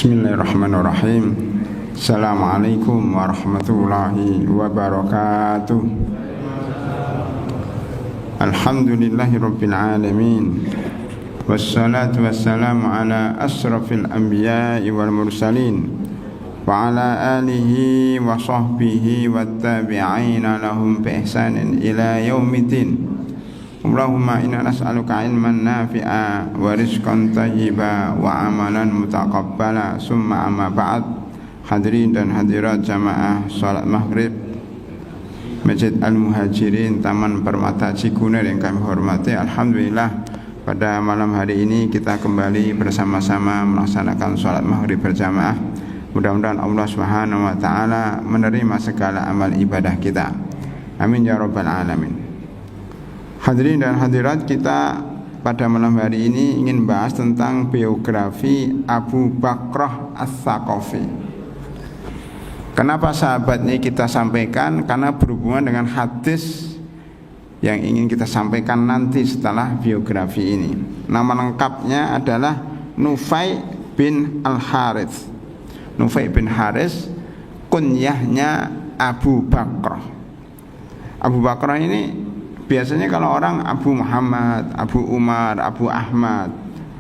Bismillahirrahmanirrahim. Assalamualaikum warahmatullahi wabarakatuh. Alhamdulillahirabbil alamin. Wassalatu wassalamu ala asrafil anbiya'i wal mursalin wa ala alihi wa sahbihi wattabi'ina lahum bi ihsanin ila yaumiddin. Allahumma inna nas'aluka ilman nafi'a wa rizqan thayyiba wa amalan mutaqabbala. Summa amma ba'd. Hadirin dan hadirat jamaah salat maghrib Masjid Al-Muhajirin Taman Permata Cikunir yang kami hormati, alhamdulillah pada malam hari ini kita kembali bersama-sama melaksanakan salat maghrib berjamaah. Mudah-mudahan Allah Subhanahu wa taala menerima segala amal ibadah kita. Amin ya rabbal alamin. Hadirin dan hadirat, kita pada malam hari ini ingin bahas tentang biografi Abu Bakrah As-Saqafi. Kenapa sahabat ini kita sampaikan? Karena berhubungan dengan hadis yang ingin kita sampaikan nanti setelah biografi ini. Nama lengkapnya adalah Nufai bin Al-Harits. Nufai bin Harits, kunyahnya Abu Bakrah. Abu Bakrah ini biasanya kalau orang Abu Muhammad, Abu Umar, Abu Ahmad,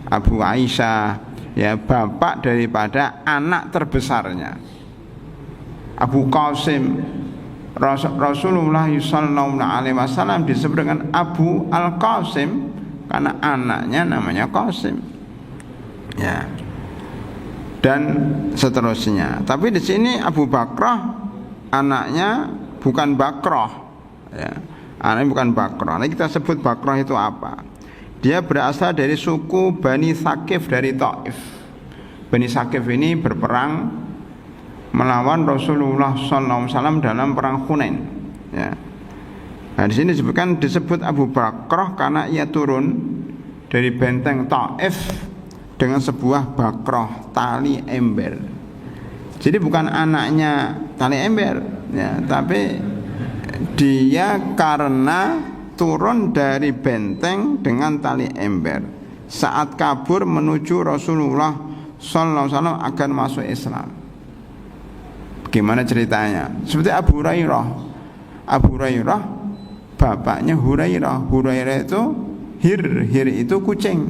Abu Aisyah, ya bapak daripada anak terbesarnya. Abu Qasim, Rasulullah sallallahu alaihi wasallam disebut dengan Abu Al-Qasim karena anaknya namanya Qasim. Ya. Dan seterusnya. Tapi di sini Abu Bakrah anaknya bukan Bakrah, ya. Anaknya bukan Bakrah. Nah, kita sebut Bakrah itu apa? Dia berasal dari suku Bani Thaqif dari Taif. Bani Thaqif ini berperang melawan Rasulullah SAW dalam perang Hunain. Ya. Nah, di sini disebut Abu Bakrah karena ia turun dari benteng Taif dengan sebuah bakrah, tali ember. Jadi bukan anaknya tali ember, ya, tapi dia karena turun dari benteng dengan tali ember saat kabur menuju Rasulullah SAW agar masuk Islam. Bagaimana ceritanya? Seperti Abu Hurairah. Abu Hurairah bapaknya Hurairah. Hurairah itu hir itu kucing.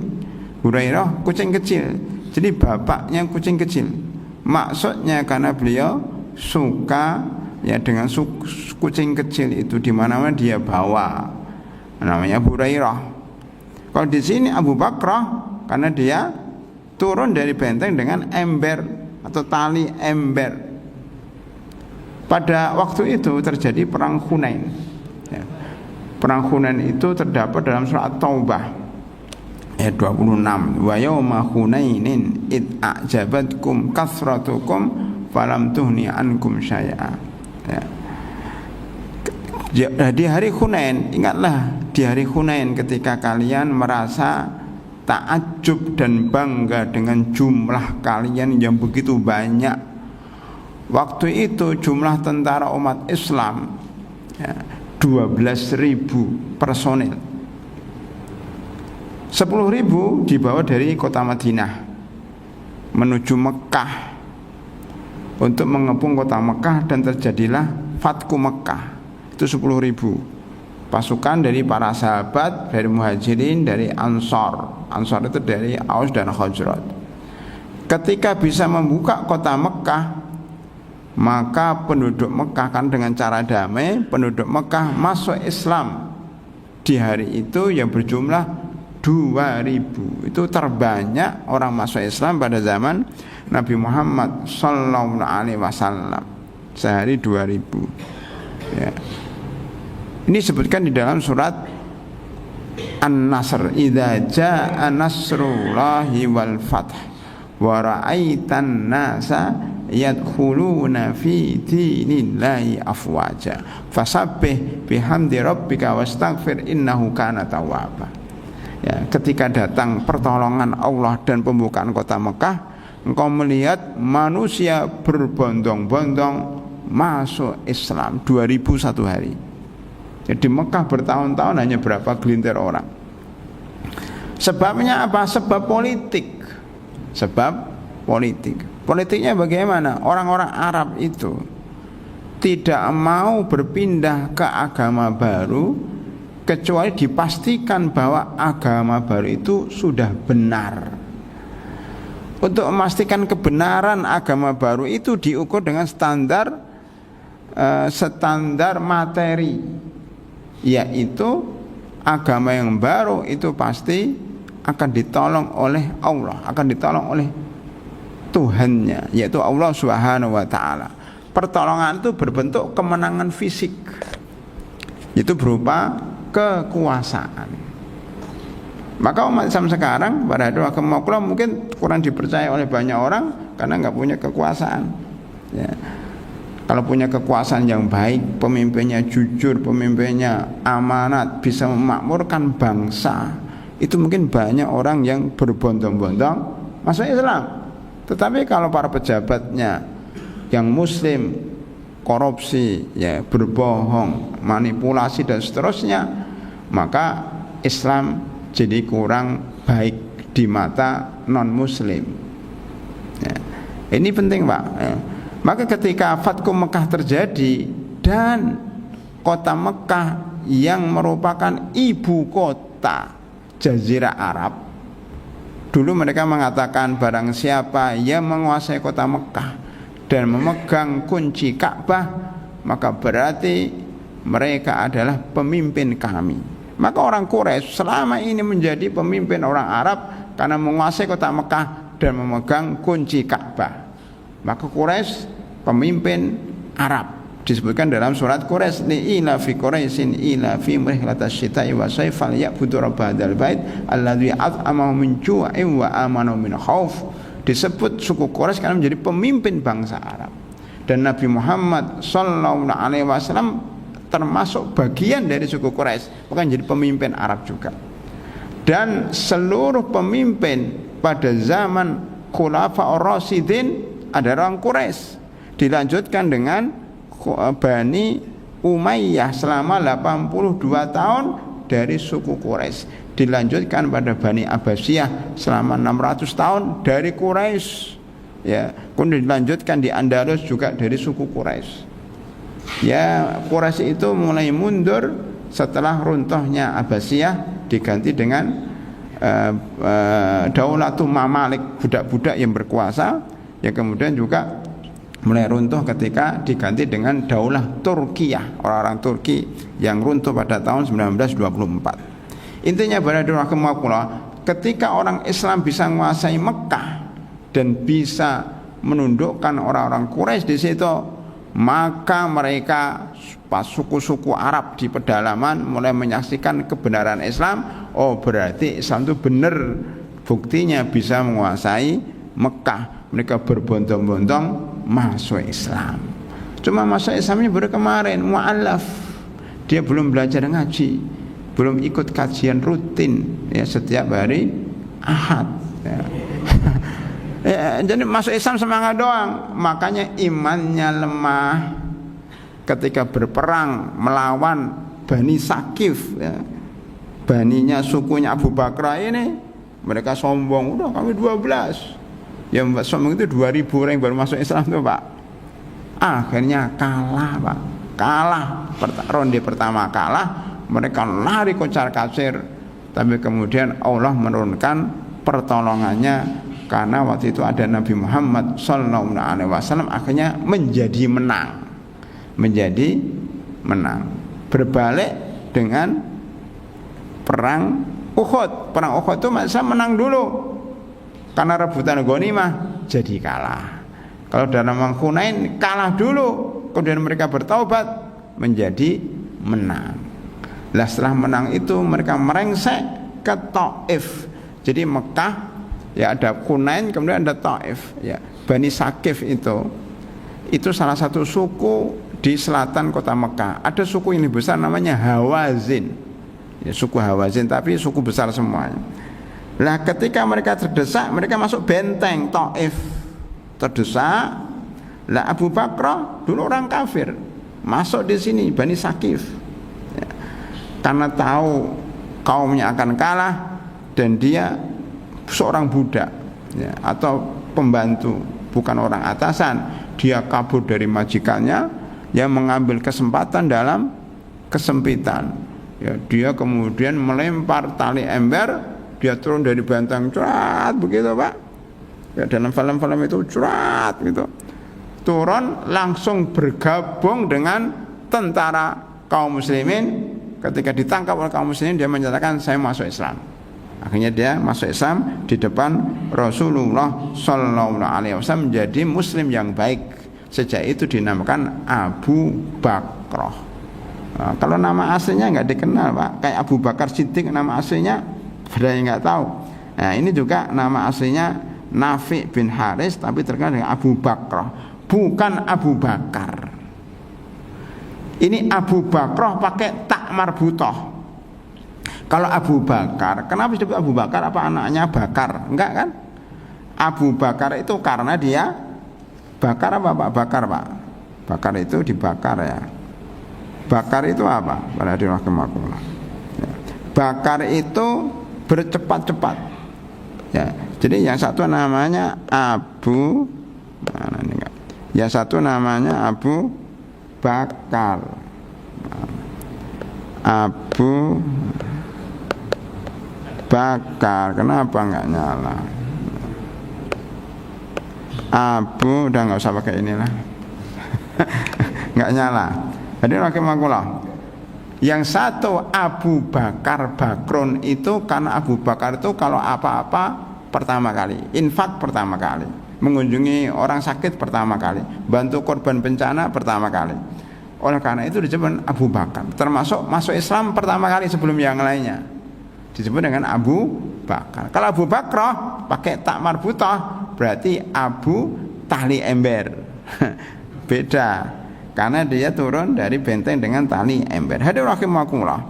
Hurairah kucing kecil. Jadi bapaknya kucing kecil. Maksudnya karena beliau suka ya dengan kucing kecil itu di mana-mana dia bawa, namanya Abu Hurairah. Kalau di sini Abu Bakrah karena dia turun dari benteng dengan ember atau tali ember. Pada waktu itu terjadi perang Hunain. Ya. Perang Hunain itu terdapat dalam surat Taubah ayat 26. Wa yauma Hunainin id a'jabatkum kasratukum falam tuhni ankum syai'a. Ya. Di hari Hunain, ingatlah di hari Hunain ketika kalian merasa takjub dan bangga dengan jumlah kalian yang begitu banyak. Waktu itu jumlah tentara umat Islam ya, 12.000 personil. 10.000 dibawa dari kota Madinah menuju Mekah untuk mengepung kota Mekah, dan terjadilah Fatku Mekah. Itu 10.000 pasukan dari para sahabat, dari Muhajirin, dari Ansar. Ansar itu dari Aus dan Khazraj. Ketika bisa membuka kota Mekah, maka penduduk Mekah kan dengan cara damai, penduduk Mekah masuk Islam di hari itu yang berjumlah 2.000. Itu terbanyak orang masuk Islam pada zaman Nabi Muhammad sallallahu alaihi wasallam. Sehari 2.000. Ya. Ini disebutkan di dalam surat An-Nasr, idza jaa nasrullahi wal fath wa ra'aitan nasa yadkhuluna fi dinillahi afwaja fasabbih bihamdi rabbika wastaghfir innahu kana tawwaba. Ya, ketika datang pertolongan Allah dan pembukaan kota Mekah, engkau melihat manusia berbondong-bondong masuk Islam, 2.000 satu hari. Jadi Mekah bertahun-tahun hanya berapa gelintir orang. Sebabnya apa? Sebab politik. Sebab politik. Politiknya bagaimana? Orang-orang Arab itu tidak mau berpindah ke agama baru kecuali dipastikan bahwa agama baru itu sudah benar. Untuk memastikan kebenaran agama baru itu diukur dengan standar materi, yaitu agama yang baru itu pasti akan ditolong oleh Allah, akan ditolong oleh Tuhannya, yaitu Allah Subhanahu wa taala. Pertolongan itu berbentuk kemenangan fisik, itu berupa kekuasaan. Maka umat Islam sekarang pada waktu mungkin kurang dipercaya oleh banyak orang karena nggak punya kekuasaan. Ya. Kalau punya kekuasaan yang baik, pemimpinnya jujur, pemimpinnya amanat, bisa memakmurkan bangsa, itu mungkin banyak orang yang berbondong-bondong masuk Islam. Tetapi kalau para pejabatnya yang muslim, korupsi, ya, berbohong, manipulasi dan seterusnya, maka Islam jadi kurang baik di mata non-muslim. Ya. Ini penting, Pak. Ya. Maka ketika Fatku Mekah terjadi dan kota Mekah yang merupakan ibu kota Jazirah Arab, dulu mereka mengatakan barang siapa yang menguasai kota Mekah dan memegang kunci Ka'bah, maka berarti mereka adalah pemimpin kami. Maka orang Quraisy selama ini menjadi pemimpin orang Arab karena menguasai kota Mekah dan memegang kunci Ka'bah. Maka Quraisy pemimpin Arab, disebutkan dalam surat Quraisy, ila fi Quraisyin ila fi rihlatasy syita'i wa sayf falyabudu rabb hadzal bait alladzi at'amahum min ju'in wa amanahum min khauf. Disebut suku Quraisy karena menjadi pemimpin bangsa Arab, dan Nabi Muhammad sallallahu alaihi wasallam termasuk bagian dari suku Quraisy, bukan jadi pemimpin Arab juga. Dan seluruh pemimpin pada zaman Khulafaur Rasyidin ada orang Quraisy. Dilanjutkan dengan Bani Umayyah selama 82 tahun dari suku Quraisy. Dilanjutkan pada Bani Abbasiyah selama 600 tahun dari Quraisy. Ya, kemudian dilanjutkan di Andalus juga dari suku Quraisy. Ya, Quraisy itu mulai mundur setelah runtuhnya Abbasiyah, diganti dengan Daulatul Mamalik, budak-budak yang berkuasa, yang kemudian juga mulai runtuh ketika diganti dengan Daulah Turkiyah, orang-orang Turki yang runtuh pada tahun 1924. Intinya ketika orang Islam bisa menguasai Mekah dan bisa menundukkan orang-orang Quraisy di situ, maka mereka pas suku-suku Arab di pedalaman mulai menyaksikan kebenaran Islam. Oh, berarti Islam itu benar, buktinya bisa menguasai Mekah. Mereka berbondong-bondong masuk Islam. Cuma masuk Islamnya baru kemarin, mu'allaf. Dia belum belajar ngaji, belum ikut kajian rutin ya setiap hari Ahad ya. Ya, jadi masuk Islam semangat doang. Makanya imannya lemah ketika berperang melawan Bani Sakif ya. Baninya sukunya Abu Bakar ini, mereka sombong, udah kami 12. Yang sombong itu 2000 orang yang baru masuk Islam tuh, Pak. Akhirnya kalah, Pak. Kalah. Ronde pertama kalah, mereka lari kocar-kacir. Tapi kemudian Allah menurunkan pertolongannya karena waktu itu ada Nabi Muhammad sallallahu alaihi wasallam, akhirnya menjadi menang. Menjadi menang. Berbalik dengan perang Uhud. Perang Uhud itu masa menang dulu. Karena rebutan ghanimah jadi kalah. Kalau dalam perang Hunain kalah dulu, kemudian mereka bertaubat menjadi menang. Lah setelah menang itu mereka merengsek ke Taif. Jadi Mekah ya ada Hunain, kemudian ada Taif ya. Bani Sakif itu salah satu suku di selatan kota Mekah. Ada suku ini besar namanya Hawazin. Ya, suku Hawazin, tapi suku besar semuanya. Lah ketika mereka terdesak, mereka masuk benteng Taif. Terdesak. Lah Abu Bakar dulu orang kafir, masuk di sini Bani Sakif. Ya. Karena tahu kaumnya akan kalah dan dia seorang budak ya, atau pembantu, bukan orang atasan. Dia kabur dari majikannya, yang mengambil kesempatan dalam kesempitan. Ya, dia kemudian melempar tali ember, dia turun dari benteng, curat begitu Pak. Ya, dalam film-film itu curat gitu. Turun langsung bergabung dengan tentara kaum muslimin. Ketika ditangkap oleh kaum muslimin, dia menyatakan saya masuk Islam. Akhirnya dia masuk Islam di depan Rasulullah Sallallahu Alaihi Wasallam, menjadi Muslim yang baik. Sejak itu dinamakan Abu Bakrah. Nah, kalau nama aslinya nggak dikenal Pak, kayak Abu Bakar Siddiq, nama aslinya ada yang nggak tahu. Nah, ini juga nama aslinya Nafi bin Haris, tapi terkenal dengan Abu Bakrah, bukan Abu Bakar. Ini Abu Bakrah pakai tak marbutah. Kalau Abu Bakar, kenapa disebut Abu Bakar? Apa anaknya Bakar? Enggak kan? Abu Bakar itu karena dia bakar apa Pak? Bakar Pak. Bakar itu dibakar ya. Bakar itu apa? Pada dirahmatullah. Ya. Bakar itu bercepat-cepat. Ya. Jadi yang satu namanya Abu, mana ini enggak? Yang satu namanya Abu Bakar. Abu Bakar, kenapa nggak nyala? Abu, udah nggak usah pakai inilah. Nggak nyala. Jadi rahimakumullah. Yang satu Abu Bakar Bakrun itu karena Abu Bakar itu kalau apa-apa pertama kali, infak pertama kali, mengunjungi orang sakit pertama kali, bantu korban bencana pertama kali. Oleh karena itu disebut Abu Bakar. Termasuk masuk Islam pertama kali sebelum yang lainnya, disebut dengan Abu Bakar. Kalau Abu Bakrah pakai tak marbutah, berarti Abu tali ember. Beda, karena dia turun dari benteng dengan tali ember. Hadirin rahimakumullah.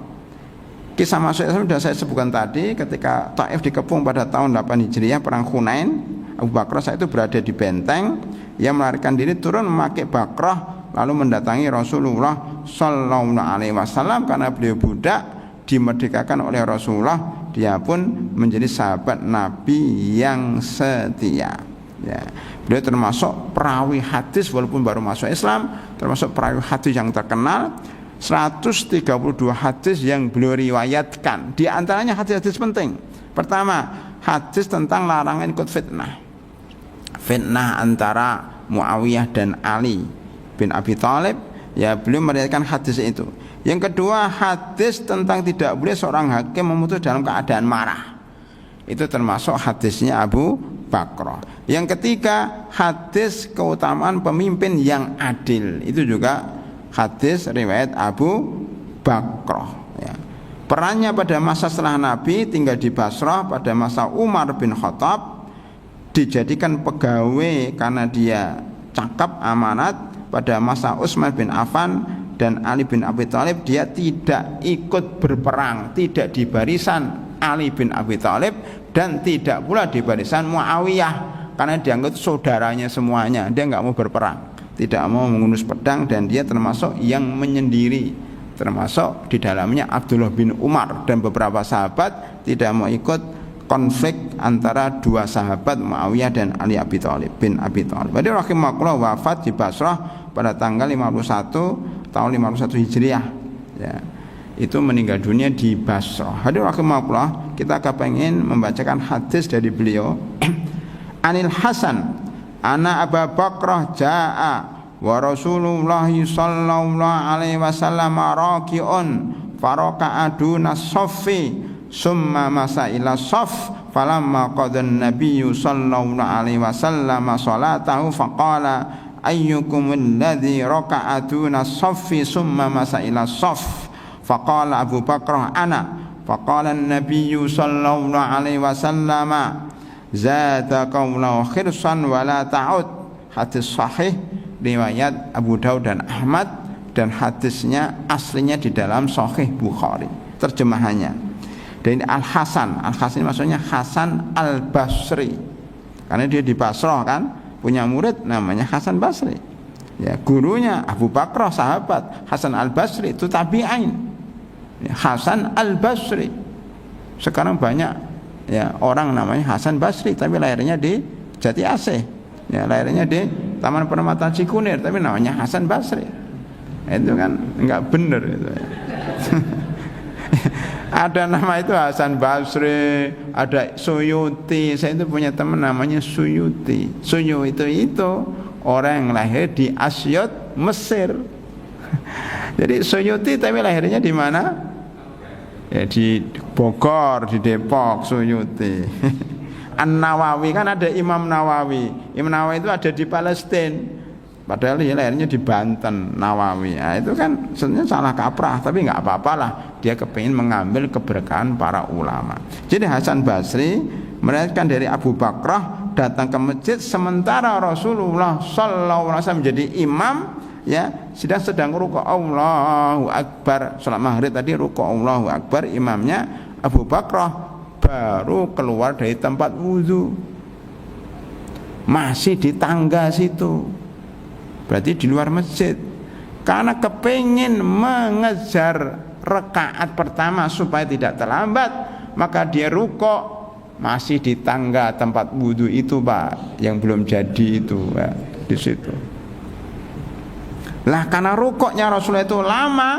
Kisah masuk Islam sudah saya sebutkan tadi. Ketika Taif dikepung pada tahun 8 Hijriah, perang Hunain, Abu Bakrah saat itu berada di benteng. Ia melarikan diri, turun memakai bakrah, lalu mendatangi Rasulullah Sallallahu Alaihi Wasallam. Karena beliau budak, dimerdekakan oleh Rasulullah, dia pun menjadi sahabat Nabi yang setia. Ya, beliau termasuk perawi hadis walaupun baru masuk Islam, termasuk perawi hadis yang terkenal. 132 hadis yang beliau riwayatkan. Di antaranya hadis-hadis penting. Pertama, hadis tentang larangan ikut fitnah. Fitnah antara Muawiyah dan Ali bin Abi Thalib. Ya, beliau meriwayatkan hadis itu. Yang kedua, hadis tentang tidak boleh seorang hakim memutus dalam keadaan marah. Itu termasuk hadisnya Abu Bakrah. Yang ketiga, hadis keutamaan pemimpin yang adil. Itu juga hadis riwayat Abu Bakrah. Ya. Perannya pada masa setelah Nabi tinggal di Basrah pada masa Umar bin Khattab, dijadikan pegawai karena dia cakap amanat. Pada masa Utsman bin Affan dan Ali bin Abi Thalib, dia tidak ikut berperang, tidak di barisan Ali bin Abi Thalib dan tidak pula di barisan Muawiyah, karena dianggap saudaranya semuanya. Dia nggak mau berperang, tidak mau mengunus pedang, dan dia termasuk yang menyendiri, termasuk di dalamnya Abdullah bin Umar dan beberapa sahabat tidak mau ikut konflik antara dua sahabat Muawiyah dan Ali bin Abi Thalib. Jadi rahimahullah wafat di Basrah pada tanggal 51 tahun 51 Hijriah. Ya. Itu meninggal dunia di Basrah. Hadirin rahimahullah, kita kepengen membacakan hadis dari beliau. Anil Hasan, ana Abu Bakrah jaa wa Rasulullah sallallahu alaihi wasallam raqiun faraka aduna saffi summa masa ila saff falamma qadan nabiyyu sallallahu alaihi wasallam salatahu faqala ayyukum alladhi raka'a duna saffi summa masa ila saff faqala Abu Bakrah ana faqala an-nabiyyu sallallahu alaihi wasallam zada qawla khirsan wa la ta'ud. Hadis sahih riwayat Abu Daud dan Ahmad, dan hadisnya aslinya di dalam Sahih Bukhari terjemahannya. Dan Al-Hasan maksudnya Hasan Al-Basri, karena dia di Basrah kan, punya murid namanya Hasan Basri. Ya, gurunya Abu Bakrah sahabat, Hasan Al-Basri itu tabi'in. Ya, Hasan Al-Basri. Sekarang banyak ya orang namanya Hasan Basri tapi lahirnya di Jati Asih. Ya, lahirnya di Taman Permata Cikunir, tapi namanya Hasan Basri. Itu kan enggak benar itu. Ada nama itu Hasan Basri, ada Suyuti. Saya itu punya teman namanya Suyuti. Suyuti itu orang yang lahir di Asyut, Mesir. Jadi Suyuti tapi lahirnya di mana? Ya, di Bogor, di Depok, Suyuti. An-Nawawi kan ada Imam Nawawi. Imam Nawawi itu ada di Palestina. Padahal dia lahirnya di Banten, Nawawi. Nah, itu kan sebenarnya salah kaprah, tapi nggak apa-apalah. Dia kepingin mengambil keberkahan para ulama. Jadi Hasan Basri meriwayatkan dari Abu Bakrah datang ke masjid sementara Rasulullah sallallahu alaihi wasallam menjadi imam, ya, sedang rukuk Allahu Akbar. Salat maghrib tadi rukuk Allahu Akbar, imamnya Abu Bakrah baru keluar dari tempat wudu. Masih di tangga situ. Berarti di luar masjid. Karena kepingin mengejar rakaat pertama supaya tidak terlambat, maka dia rukuk masih di tangga tempat wudu itu, Pak, yang belum jadi itu, ya, di situ. Lah karena rukuknya Rasulullah itu lama,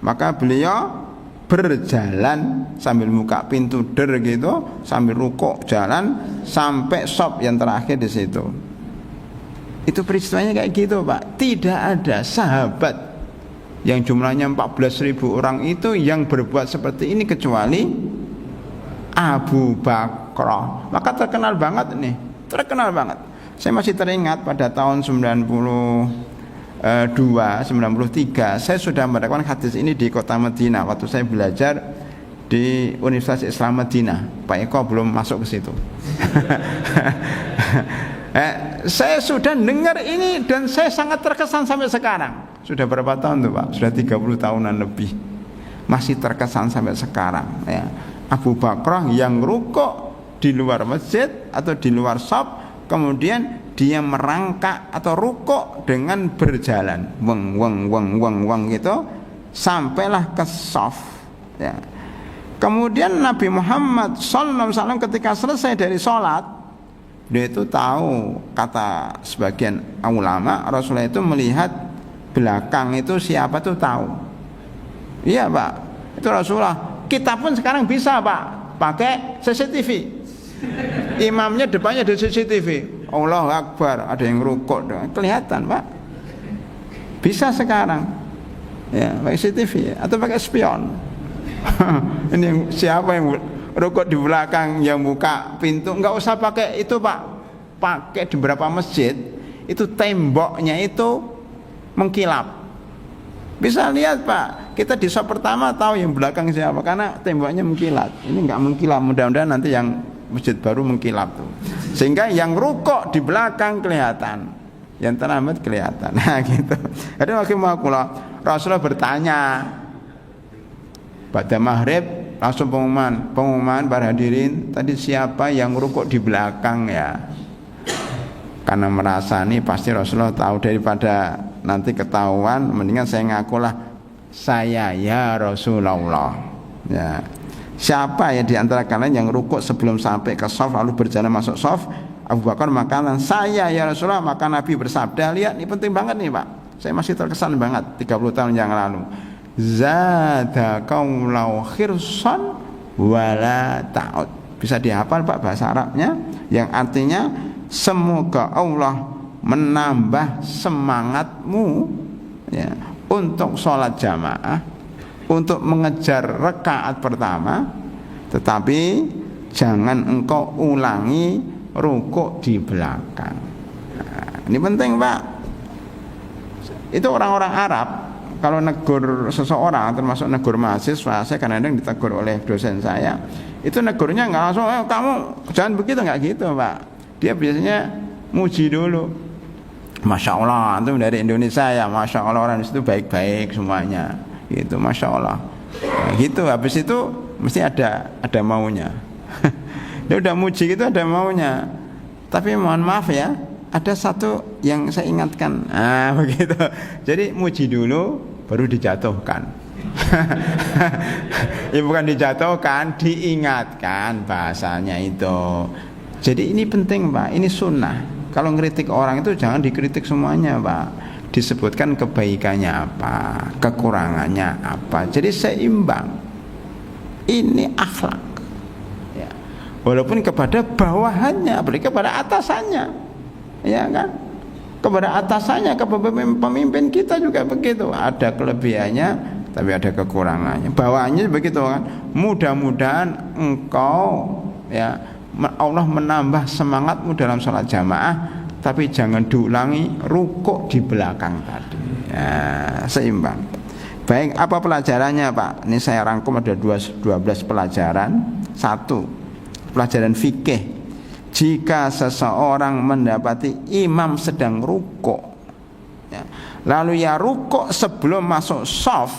maka beliau berjalan sambil buka pintu gitu, sambil rukuk jalan sampai shop yang terakhir di situ. Itu peristiwanya kayak gitu, Pak. Tidak ada sahabat yang jumlahnya 14.000 orang itu yang berbuat seperti ini kecuali Abu Bakrah. Maka terkenal banget nih, terkenal banget. Saya masih teringat pada tahun 93 saya sudah mendapatkan hadis ini di kota Madinah waktu saya belajar di Universitas Islam Madinah. Pak Eko belum masuk ke situ. Saya sudah dengar ini dan saya sangat terkesan sampai sekarang. Sudah berapa tahun tuh, Pak? Sudah 30 tahunan lebih. Masih terkesan sampai sekarang, ya. Abu Bakrah yang rukuk di luar masjid atau di luar shop, kemudian dia merangkak atau rukuk dengan berjalan weng gitu sampailah ke shaf, ya. Kemudian Nabi Muhammad sallallahu alaihi wasallam ketika selesai dari sholat, dia itu tahu, kata sebagian ulama, Rasulullah itu melihat belakang itu siapa tuh tahu. Iya, Pak, itu Rasulullah. Kita pun sekarang bisa, Pak, pakai CCTV. Imamnya depannya ada CCTV. Allahu Akbar, ada yang rukuk, kelihatan, Pak. Bisa sekarang, ya, pakai CCTV atau pakai spion. Ini siapa yang rukuk di belakang, yang buka pintu? Nggak usah pakai itu, Pak. Pakai di beberapa masjid itu temboknya itu mengkilap. Bisa lihat, Pak. Kita di shop pertama tahu yang belakang siapa karena temboknya mengkilat. Ini nggak mengkilap. Mudah-mudahan nanti yang masjid baru mengkilap tuh. Sehingga yang rukuk di belakang kelihatan, yang terlambat kelihatan. Nah, gitu. Jadi Rasulullah bertanya pada maghrib, langsung pengumuman para hadirin, tadi siapa yang rukuk di belakang, ya. Karena merasa nih pasti Rasulullah tahu, daripada nanti ketahuan, mendingan saya ngakulah saya ya Rasulullah, ya. Siapa ya di antara kalian yang rukuk sebelum sampai ke shaf lalu berjalan masuk shaf? Abu Bakar makanan saya ya Rasulullah. Maka Nabi bersabda, lihat, ini penting banget nih, Pak. Saya masih terkesan banget 30 tahun yang lalu. Zadakaulau khirsan wala ta'ud. Bisa dihafal, Pak, bahasa Arabnya, yang artinya semoga Allah menambah semangatmu, ya, untuk sholat jamaah, untuk mengejar rakaat pertama, tetapi jangan engkau ulangi rukuk di belakang. Nah, ini penting, Pak. Itu orang-orang Arab kalau negur seseorang, termasuk negur mahasiswa, saya kadang-kadang ditegur oleh dosen saya, itu negurnya nggak langsung, kamu jangan begitu, nggak gitu, Pak. Dia biasanya muji dulu. Masya Allah, itu dari Indonesia ya, Masya Allah, orang itu baik-baik semuanya, gitu, Masya Allah. Nah, gitu, habis itu mesti ada maunya. Dia udah muji gitu, ada maunya. Tapi mohon maaf ya, ada satu yang saya ingatkan. Ah, begitu. Jadi muji dulu, baru dijatuhkan. Ya bukan dijatuhkan, diingatkan bahasanya itu. Jadi ini penting Pak, ini sunnah. Kalau ngeritik orang itu jangan dikritik semuanya Pak. Disebutkan kebaikannya apa, kekurangannya apa. Jadi seimbang. Ini akhlak ya. Walaupun kepada bawahannya, apalagi kepada atasannya, ya kan? Kepada atasannya, kepada pemimpin kita juga begitu. Ada kelebihannya, tapi ada kekurangannya. Bawahannya begitu kan. Mudah-mudahan engkau ya Allah menambah semangatmu dalam sholat jamaah, tapi jangan diulangi rukuk di belakang tadi ya, seimbang. Baik, apa pelajarannya Pak? Ini saya rangkum ada 12 pelajaran. 1. Pelajaran fikih. Jika seseorang mendapati imam sedang rukuk ya, lalu ya rukuk sebelum masuk shaf,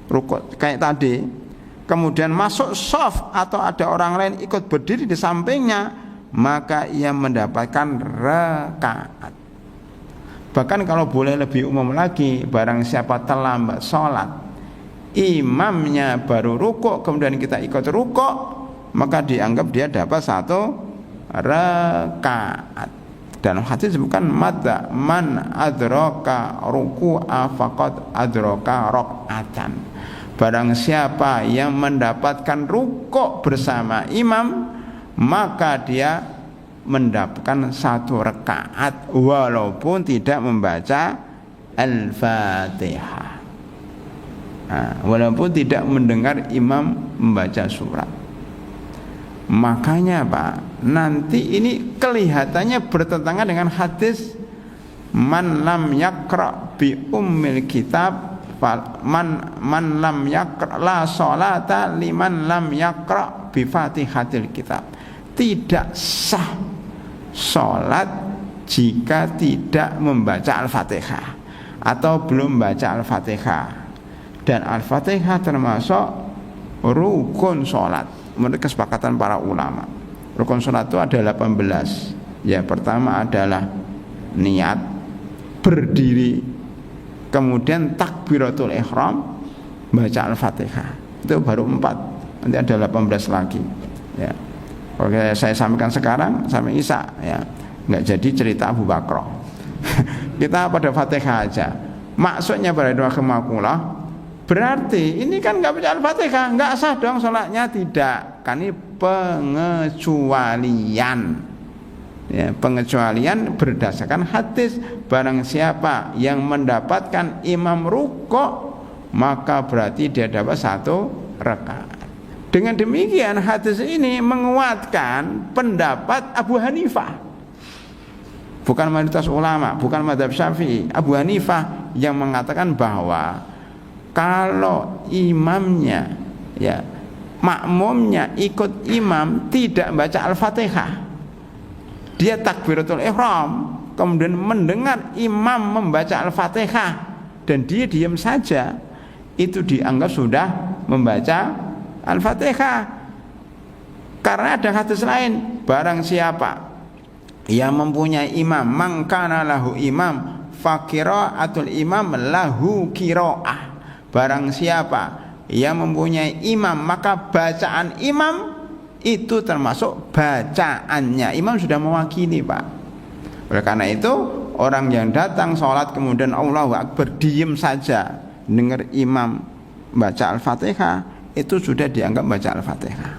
rukuk kayak tadi, kemudian masuk shaf atau ada orang lain ikut berdiri di sampingnya, maka ia mendapatkan rakaat. Bahkan kalau boleh lebih umum lagi, barang siapa terlambat sholat, imamnya baru rukuk, kemudian kita ikut rukuk, maka dianggap dia dapat 1 rakaat. Dan hadis disebutkan man adraka ruku'a faqad adraka rakaatan. Barang siapa yang mendapatkan rukuk bersama imam, maka dia mendapatkan 1 rakaat walaupun tidak membaca Al-Fatihah. Walaupun tidak mendengar imam membaca surat. Makanya Pak, nanti ini kelihatannya bertentangan dengan hadis man lam yaqra bi ummil kitab man lam yaqra la sholata liman lam yaqra bi fatihatil kitab. Tidak sah sholat jika tidak membaca Al-Fatihah atau belum baca Al-Fatihah. Dan Al-Fatihah termasuk rukun sholat menurut kesepakatan para ulama. Rukun sholat itu ada 18. Ya, pertama adalah niat, berdiri, kemudian takbiratul ihram, baca Al-Fatihah. Itu baru 4. Nanti ada 18 lagi ya. Oke, saya sampaikan sekarang sampai Isya ya. Enggak jadi cerita Abu Bakar. Kita pada Fatihah aja. Maksudnya pada doa kemakulah, berarti ini kan enggak baca Al-Fatihah, enggak sah dong sholatnya. Tidak, kan ini pengecualian. Ya, pengecualian berdasarkan hadis. Barang siapa yang mendapatkan imam rukuk, maka berarti dia dapat 1 rakaat. Dengan demikian hadis ini menguatkan pendapat Abu Hanifah, bukan mayoritas ulama, bukan mazhab Syafi'i. Abu Hanifah yang mengatakan bahwa kalau imamnya ya makmumnya ikut imam tidak baca Al-Fatihah, dia takbiratul ihram, kemudian mendengar imam membaca Al-Fatihah dan dia diam saja, itu dianggap sudah membaca Al-Fatihah. Karena ada hadis lain, barang siapa yang mempunyai imam, mangkana lahu imam faqiraatul imam lahu qiraah. Barang siapa yang mempunyai imam, maka bacaan imam itu termasuk bacaannya. Imam sudah mewakili Pak. Oleh karena itu orang yang datang sholat kemudian Allahu Akbar diam saja dengar imam baca Al-Fatihah, itu sudah dianggap baca Al-Fatihah.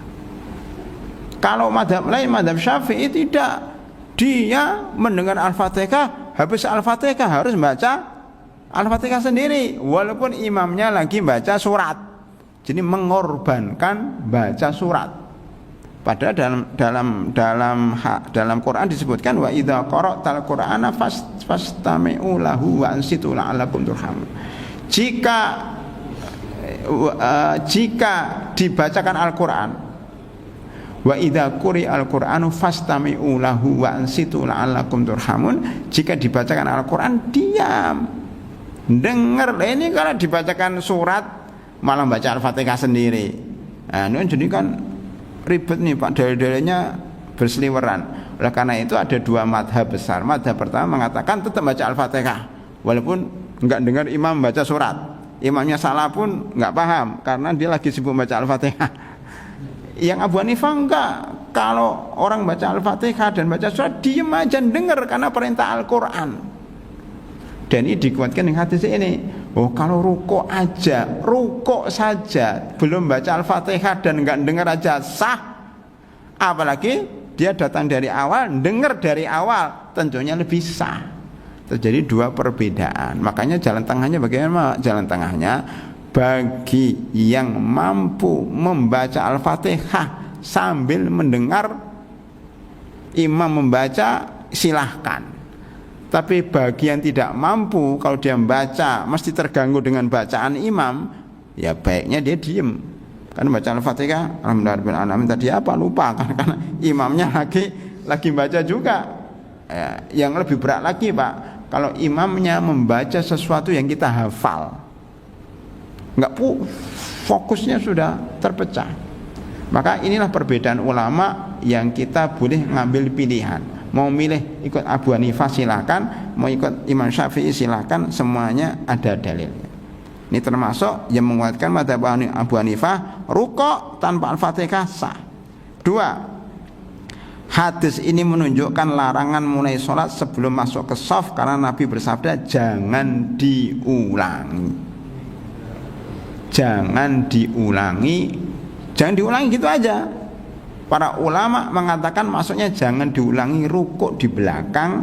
Kalau madhab lain, madhab Syafi'i tidak, dia mendengar Al-Fatihah, habis Al-Fatihah harus baca Al-Fatihah sendiri walaupun imamnya lagi baca surat. Jadi mengorbankan baca surat. Padahal dalam Quran disebutkan wa idza qara'tal qur'ana fastami'u lahu wa ansitu la'allakum turhamun. Jika dibacakan Al-Quran, wa idza quri'al Qur'anu fastami'u lahu wa ansitu la'allakum turhamun, jika dibacakan Al-Quran diam, dengar. Ini kalau dibacakan surat malah baca Al-Fatihah sendiri. Nah, ini jadi kan ribet nih Pak, dalil-dalilnya berseliweran. Oleh karena itu ada 2 madhab besar. Madhab pertama mengatakan tetap baca Al-Fatihah walaupun enggak dengar imam baca surat. Imamnya salah pun enggak paham karena dia lagi sibuk baca Al-Fatihah. Yang Abu Hanifah enggak, kalau orang baca Al-Fatihah dan baca surat diem aja dengar karena perintah Al-Quran. Dan ini dikuatkan dengan hadis ini. Oh, kalau rukuk saja belum baca Al-Fatihah dan enggak dengar aja sah. Apalagi dia datang dari awal, dengar dari awal, tentunya lebih sah. Terjadi dua perbedaan. Makanya jalan tengahnya bagaimana? Jalan tengahnya bagi yang mampu membaca Al-Fatihah sambil mendengar imam membaca, silahkan. Tapi bagi yang tidak mampu, kalau dia membaca mesti terganggu dengan bacaan imam, ya baiknya dia diem. Karena baca Al-Fatihah, alhamdulillah tadi apa lupa karena imamnya lagi baca juga. Ya, yang lebih berat lagi Pak, kalau imamnya membaca sesuatu yang kita hafal, fokusnya sudah terpecah. Maka inilah perbedaan ulama yang kita boleh ngambil pilihan. Mau milih ikut Abu Hanifah silakan, mau ikut Imam Syafi'i silakan, semuanya ada dalilnya. Ini termasuk yang menguatkan madzhab Abu Hanifah, rukuk tanpa Al-Fatihah sah. 2, hadis ini menunjukkan larangan mulai sholat sebelum masuk ke shaf, karena Nabi bersabda jangan diulangi. Jangan diulangi gitu aja. Para ulama mengatakan maksudnya jangan diulangi rukuk di belakang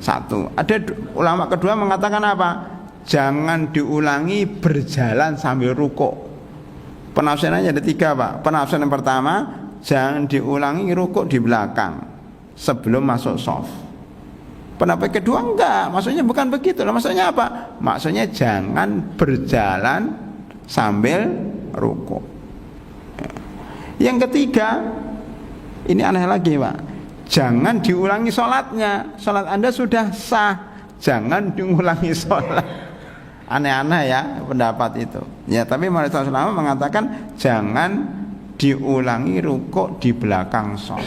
satu. Ada ulama kedua mengatakan apa? Jangan diulangi berjalan sambil rukuk. Penafsirannya ada 3 Pak. Penafsiran yang pertama, jangan diulangi rukuk di belakang sebelum masuk shaf. Pendapat kedua enggak, maksudnya bukan begitu. Maksudnya apa? Maksudnya jangan berjalan sambil rukuk. Yang ketiga, ini aneh lagi Pak, jangan diulangi sholatnya. Sholat Anda sudah sah, jangan diulangi sholat. Aneh-aneh ya pendapat itu ya. Tapi Rasulullah SAW mengatakan jangan diulangi rukuk di belakang shaf.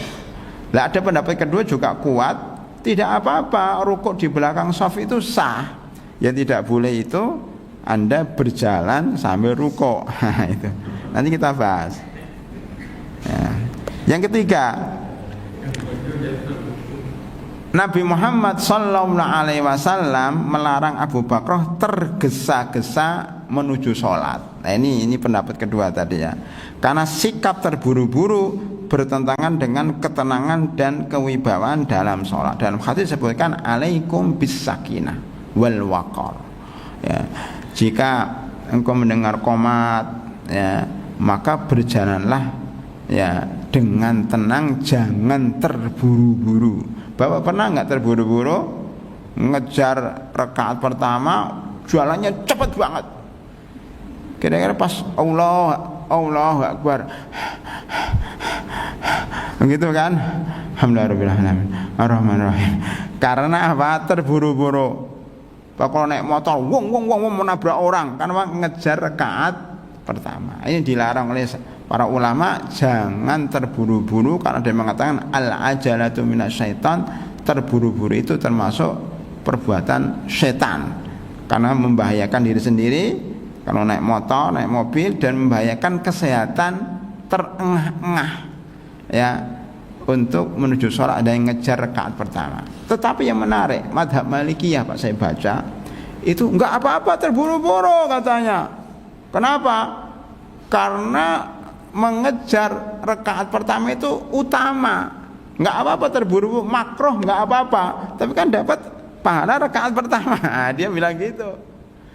Lah ada pendapat kedua juga kuat, tidak apa-apa rukuk di belakang shaf itu sah. Yang tidak boleh itu Anda berjalan sambil rukuk. Itu nanti kita bahas ya. Yang ketiga, Nabi Muhammad sallallahu alaihi wasallam melarang Abu Bakar tergesa-gesa menuju sholat. Nah ini pendapat kedua tadi ya. Karena sikap terburu-buru bertentangan dengan ketenangan dan kewibawaan dalam sholat. Dalam hadis disebutkan alaikum bis sakinah wal waqar. Ya, jika engkau mendengar qomat ya, maka berjalanlah ya dengan tenang, jangan terburu-buru. Bapak pernah nggak terburu-buru ngejar rakaat pertama, jualannya cepat banget. Kira-kira pas Allahu Akbar, begitu kan? Alhamdulillahirobbilalamin, Ar-Rahmanir-Rahim. Karena apa? Terburu-buru. Pak kalau naik motor, wong menabrak orang, karena ngejar rakaat pertama. Ini dilarang oleh para ulama, jangan terburu-buru, karena dia mengatakan al-ajalatu minasyaitan, terburu-buru itu termasuk perbuatan setan, karena membahayakan diri sendiri kalau naik motor, naik mobil, dan membahayakan kesehatan, terengah-engah ya untuk menuju sholat, ada yang ngejar rakaat pertama. Tetapi yang menarik, madhab Malikiyah Pak, saya baca itu enggak apa-apa terburu-buru katanya. Kenapa? Karena mengejar rakaat pertama itu utama, nggak apa-apa terburu-buru, makruh nggak apa-apa, tapi kan dapat pahala rakaat pertama. Dia bilang gitu.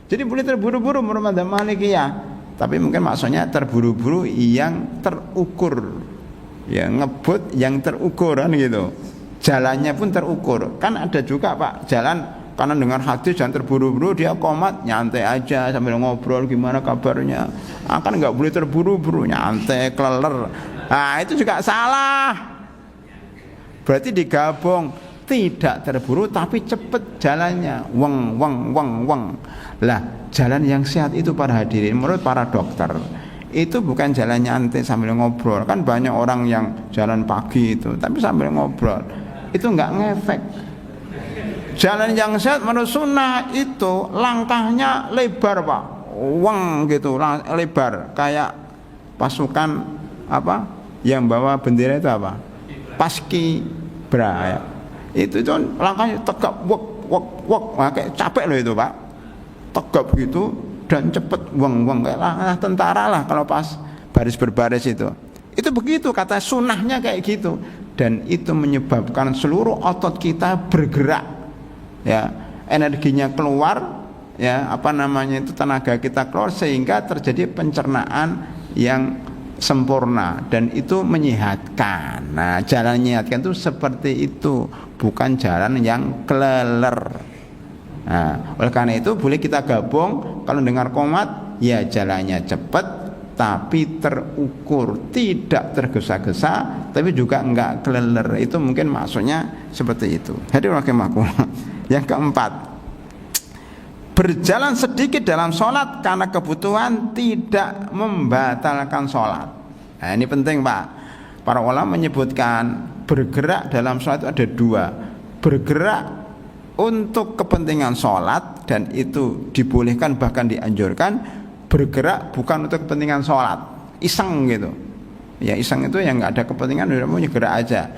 Jadi boleh terburu-buru menurut madzhab Malikiyah, tapi mungkin maksudnya terburu-buru yang terukur, ya ngebut yang terukur kan gitu. Jalannya pun terukur. Kan ada juga Pak jalan, karena dengar hadis jangan terburu-buru, dia qomat nyantai aja sambil ngobrol gimana kabarnya. Kan nggak boleh terburu-buru, nyantai kleler. Nah itu juga salah. Berarti digabung, tidak terburu tapi cepet jalannya, weng. Lah jalan yang sehat itu para hadirin menurut para dokter itu bukan jalan nyantai sambil ngobrol. Kan banyak orang yang jalan pagi itu tapi sambil ngobrol, itu nggak ngefek. Jalan yang sehat menurut sunnah itu langkahnya lebar Pak, weng gitu, lebar kayak pasukan apa yang bawa bendera itu apa, paski bra. Itu langkahnya tegap, wok, kayak capek loh itu Pak. Tegap gitu dan cepet, wang kayak tentara lah kalau pas baris berbaris itu. Itu begitu, kata sunnahnya kayak gitu. Dan itu menyebabkan seluruh otot kita bergerak, ya, energinya keluar, ya, itu tenaga kita keluar, sehingga terjadi pencernaan yang sempurna, dan itu menyehatkan. Nah, jalan menyehatkan itu seperti itu, bukan jalan yang keleler. Nah, oleh karena itu boleh kita gabung. Kalau dengar qomat, ya jalannya cepat tapi terukur, tidak tergesa-gesa, tapi juga enggak keleler. Itu mungkin maksudnya seperti itu. Jadi rahimakumullah. Yang keempat, berjalan sedikit dalam sholat karena kebutuhan tidak membatalkan sholat. Nah, ini penting Pak. Para ulama menyebutkan bergerak dalam sholat itu ada dua. Bergerak untuk kepentingan sholat, dan itu dibolehkan bahkan dianjurkan. Bergerak bukan untuk kepentingan sholat, iseng gitu. Ya iseng itu yang nggak ada kepentingan, udah mau gerak aja.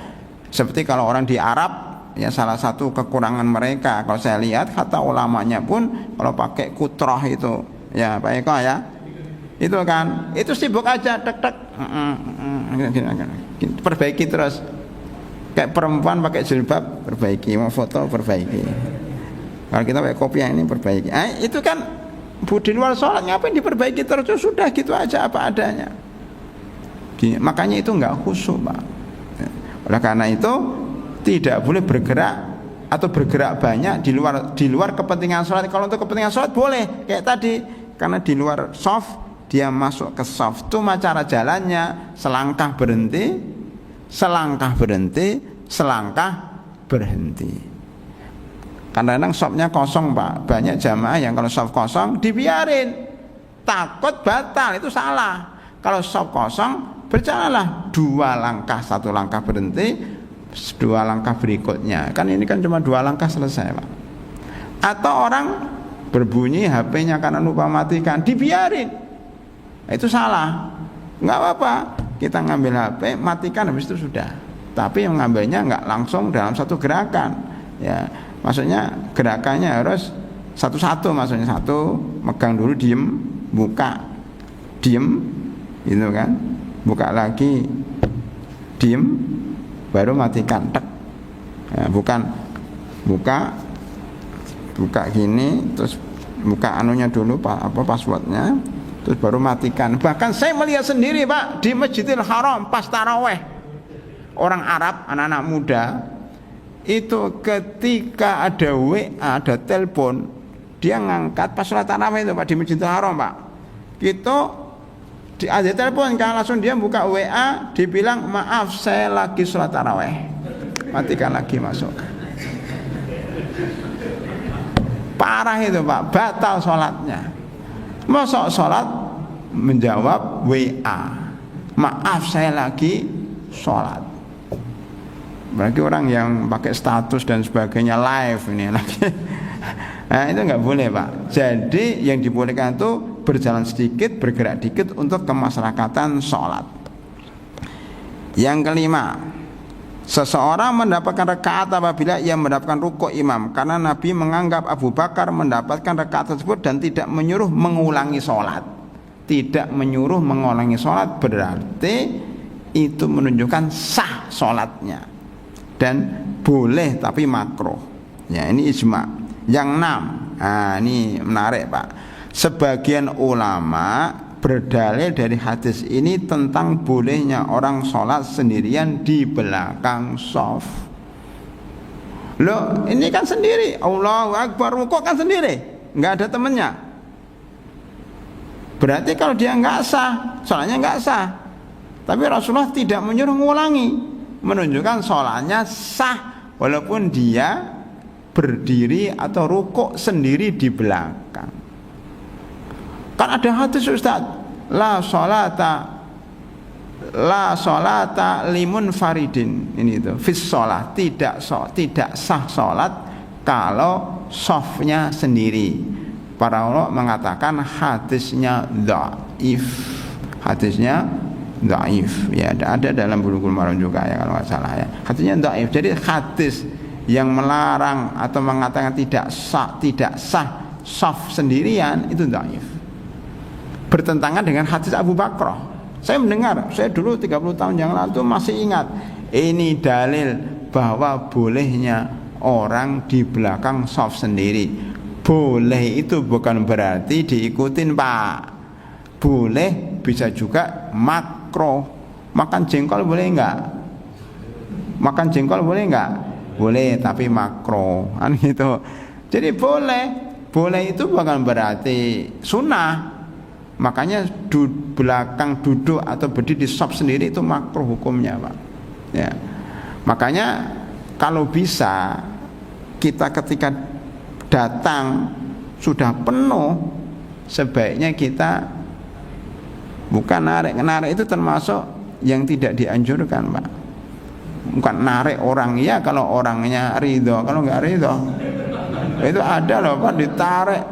Seperti kalau orang di Arab, ya salah satu kekurangan mereka, kalau saya lihat kata ulamanya pun, kalau pakai kutroh itu, ya Pak Eko ya, itu kan, itu sibuk aja, tek, perbaiki terus. Kayak perempuan pakai jilbab, perbaiki, mau foto, perbaiki. Kalau kita pakai kopiah ini, perbaiki. Itu kan di luar sholat, ngapain diperbaiki terus? Sudah gitu aja apa adanya. Makanya itu enggak khusyuk Pak. Oleh karena itu tidak boleh bergerak atau bergerak banyak di luar kepentingan sholat. Kalau untuk kepentingan sholat boleh, kayak tadi, karena di luar shaf, dia masuk ke shaf. Itu cara jalannya selangkah berhenti, selangkah berhenti, selangkah berhenti. Kadang-kadang shopnya kosong Pak, banyak jamaah yang kalau shop kosong dibiarin, takut batal, itu salah. Kalau shop kosong, berjalanlah 2 langkah, 1 langkah berhenti, 2 langkah berikutnya. Kan ini kan cuma 2 langkah selesai Pak. Atau orang berbunyi HP-nya karena lupa matikan, dibiarin, itu salah. Nggak apa-apa, kita ngambil HP, matikan, habis itu sudah. Tapi yang ngambilnya nggak langsung dalam satu gerakan, ya. Maksudnya gerakannya harus satu-satu, maksudnya satu, megang dulu, diem, buka, diem, gitu kan, buka lagi, diem, baru matikan, tek. Ya, bukan buka gini, terus buka anunya dulu, passwordnya, terus baru matikan. Bahkan saya melihat sendiri Pak, di Masjidil Haram pas taraweh, orang Arab, anak-anak muda, itu ketika ada WA, ada telepon, dia ngangkat pas sholat tarawih itu Pak, di Masjidil Haram Pak. Itu ada telepon kan, langsung dia buka WA, dibilang maaf saya lagi sholat tarawih, matikan lagi, masuk. Parah itu Pak, batal sholatnya. Masuk sholat menjawab WA, maaf saya lagi sholat. Berarti orang yang pakai status dan sebagainya live ini lagi. Nah, itu nggak boleh Pak. Jadi yang dibolehkan itu berjalan sedikit, bergerak dikit untuk kemasyarakatan sholat. Yang kelima, seseorang mendapatkan rakaat apabila ia mendapatkan rukuk imam, karena Nabi menganggap Abu Bakar mendapatkan rakaat tersebut dan tidak menyuruh mengulangi sholat. Tidak menyuruh mengulangi sholat berarti itu menunjukkan sah sholatnya, dan boleh tapi makruh. Ya, ini ijma. Yang 6, ini menarik Pak. Sebagian ulama berdalil dari hadis ini tentang bolehnya orang sholat sendirian di belakang shaf. Loh, ini kan sendiri, Allahu Akbar, rukuk kan sendiri, nggak ada temennya. Berarti kalau dia nggak sah, sholatnya nggak sah. Tapi Rasulullah tidak menyuruh mengulangi, menunjukkan sholatnya sah walaupun dia berdiri atau rukuk sendiri di belakang. Kan ada hadis Ustaz, la sholata limun faridin, ini itu fis sholat, tidak sah sholat kalau shafnya sendiri. Para ulama mengatakan hadisnya dhaif, hadisnya dhaif. Ya, ada dalam Bulughul Maram juga ya kalau nggak salah ya. Hadisnya dhaif. Jadi hadis yang melarang atau mengatakan tidak sah shaf sendirian itu dhaif. Bertentangan dengan hadis Abu Bakrah. Saya mendengar, saya dulu 30 tahun yang lalu masih ingat. Ini dalil bahwa bolehnya orang di belakang shaf sendiri. Boleh itu bukan berarti diikutin, Pak. Boleh bisa juga makro. Makan jengkol boleh enggak? Makan jengkol boleh enggak? Boleh, tapi makro kan gitu. Jadi boleh itu bukan berarti sunnah. Makanya belakang duduk atau berdiri di shaf sendiri itu makruh hukumnya, Pak. Ya. Makanya kalau bisa kita ketika datang sudah penuh, sebaiknya kita bukan narik itu termasuk yang tidak dianjurkan, Pak. Bukan narik orang ya kalau orangnya ridho, kalau nggak ridho itu ada loh, Pak, ditarik.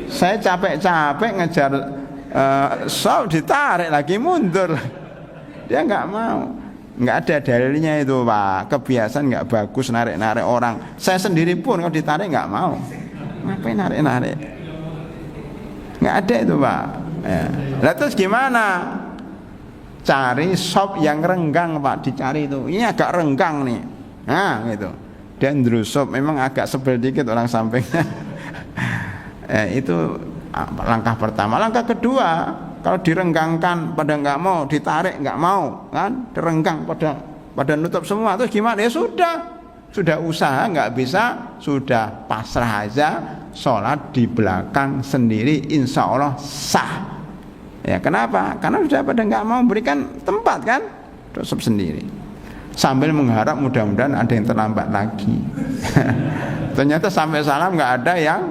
Saya capek-capek ngejar shaf, ditarik lagi mundur, dia nggak mau. Nggak ada dalilnya itu, Pak. Kebiasaan nggak bagus narik-narik orang. Saya sendiri pun kalau ditarik nggak mau. Ngapain narik-narik? Nggak ada itu, Pak. Ya. Lah terus gimana? Cari shaf yang renggang, Pak. Dicari itu. Ini agak renggang nih. Nah gitu. Dan drusop memang agak sebel dikit orang sampingnya. Itu langkah pertama. Langkah kedua, kalau direnggangkan pada nggak mau, ditarik nggak mau, kan? Direnggang pada nutup semua, terus gimana? Ya sudah usaha nggak bisa, sudah pasrah aja, sholat di belakang sendiri, insya Allah sah. Ya kenapa? Karena sudah pada nggak mau berikan tempat kan, nutup sendiri. Sambil mengharap mudah-mudahan ada yang terlambat lagi. Ternyata sampai salam nggak ada yang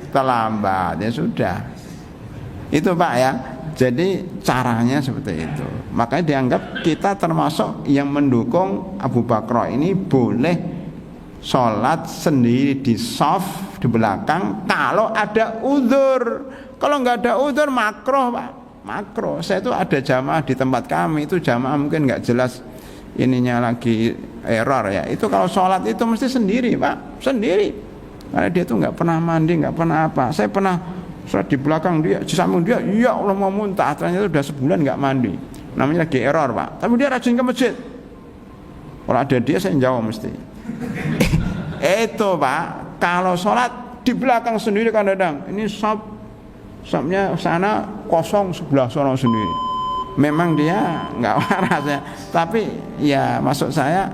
terlambat, ya sudah. Itu, Pak, ya. Jadi caranya seperti itu. Makanya dianggap kita termasuk yang mendukung Abu Bakrah ini boleh sholat sendiri di shaf di belakang kalau ada udzur. Kalau nggak ada udzur makruh, Pak. Makruh. Saya itu ada jamaah di tempat kami, itu jamaah mungkin nggak jelas ininya lagi error ya. Itu kalau sholat itu mesti sendiri, Pak. Sendiri. Karena dia tuh nggak pernah mandi, nggak pernah apa. Saya pernah sholat di belakang dia, di samping dia, ya Allah mau muntah. Ternyata sudah sebulan nggak mandi. Namanya lagi error, Pak. Tapi dia rajin ke masjid. Kalau ada dia saya jawab mesti. Itu, Pak. Kalau sholat di belakang sendiri kadang-kadang ini shafnya sana kosong, sebelah sana sendiri. Memang dia nggak waras ya. Tapi ya maksud saya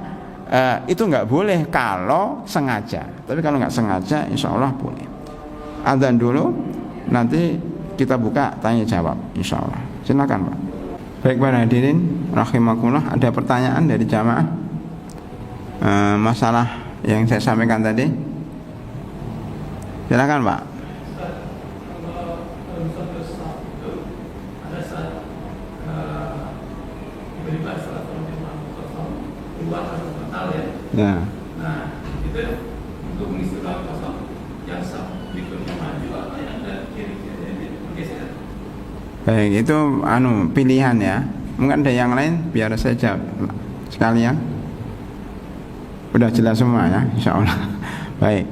itu nggak boleh kalau sengaja. Tapi kalau nggak sengaja, insya Allah boleh. Adzan dulu, nanti kita buka tanya jawab, insya Allah. Silakan, Pak. Baik, para hadirin rahimakumullah, ada pertanyaan dari jamaah masalah yang saya sampaikan tadi? Silakan, Pak. Ya. Nah, itu untuk mengisi ruang kosong yang sah berikutnya maju atau yang ada kiri-kiri bergeser. Baik, itu pilihan ya. Mungkin ada yang lain biar saya jawab sekalian. Udah jelas semua ya, insya Allah. Baik.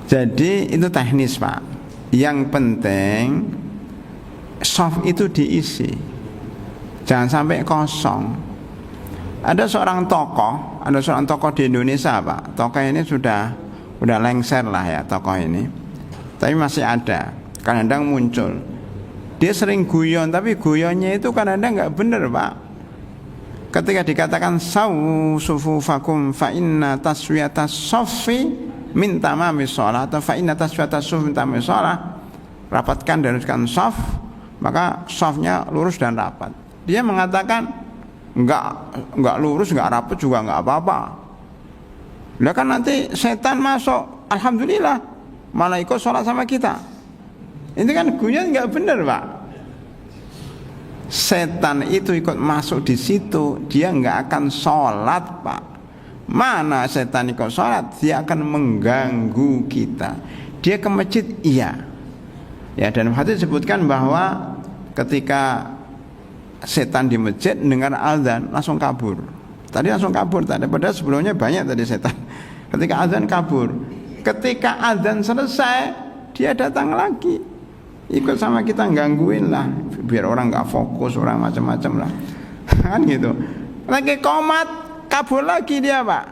Jadi itu teknis, Pak. Yang penting shaf itu diisi. Jangan sampai kosong. Ada seorang tokoh di Indonesia, Pak. Tokoh ini sudah lengser lah ya, tokoh ini. Tapi masih ada, kadang-kadang muncul. Dia sering guyon, tapi guyonnya itu kadang-kadang nggak benar, Pak. Ketika dikatakan sawu sufufakum fa inna taswiyatas saffi min tamamis shalah atau fa inna taswiyatas suffi min tamamis shalah, rapatkan dan luruskan shaf, maka shafnya lurus dan rapat. Dia mengatakan enggak lurus, enggak rapat juga enggak apa-apa. Lah kan nanti setan masuk, alhamdulillah malah ikut sholat sama kita. Ini kan guyon enggak benar, Pak. Setan itu ikut masuk di situ, dia enggak akan sholat, Pak. Mana setan ikut sholat, dia akan mengganggu kita. Dia ke masjid, iya. Ya, dan hadis disebutkan bahwa ketika setan di masjid dengar azan langsung kabur. Tadi langsung kabur tadi, padahal sebelumnya banyak tadi setan. Ketika azan kabur. Ketika azan selesai, dia datang lagi. Ikut sama kita gangguin lah, biar orang nggak fokus, orang macam-macam lah. Kan gitu. Lagi qomat, kabur lagi dia, Pak.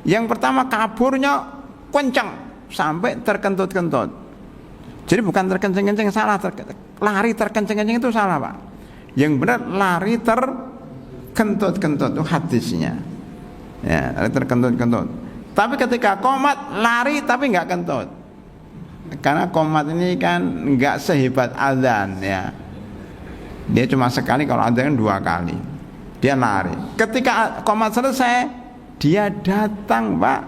Yang pertama kaburnya kencang sampai terkentut-kentut. Jadi bukan terkencing-kencing, salah. Lari terkencing-kencing itu salah, Pak. Yang benar lari terkentut-kentut itu hadisnya. Ya, lari terkentut-kentut. Tapi ketika qomat lari tapi nggak kentut. Karena qomat ini kan nggak sehebat azan ya. Dia cuma sekali, kalau azan kan 2 kali. Dia lari. Ketika qomat selesai, dia datang, Pak,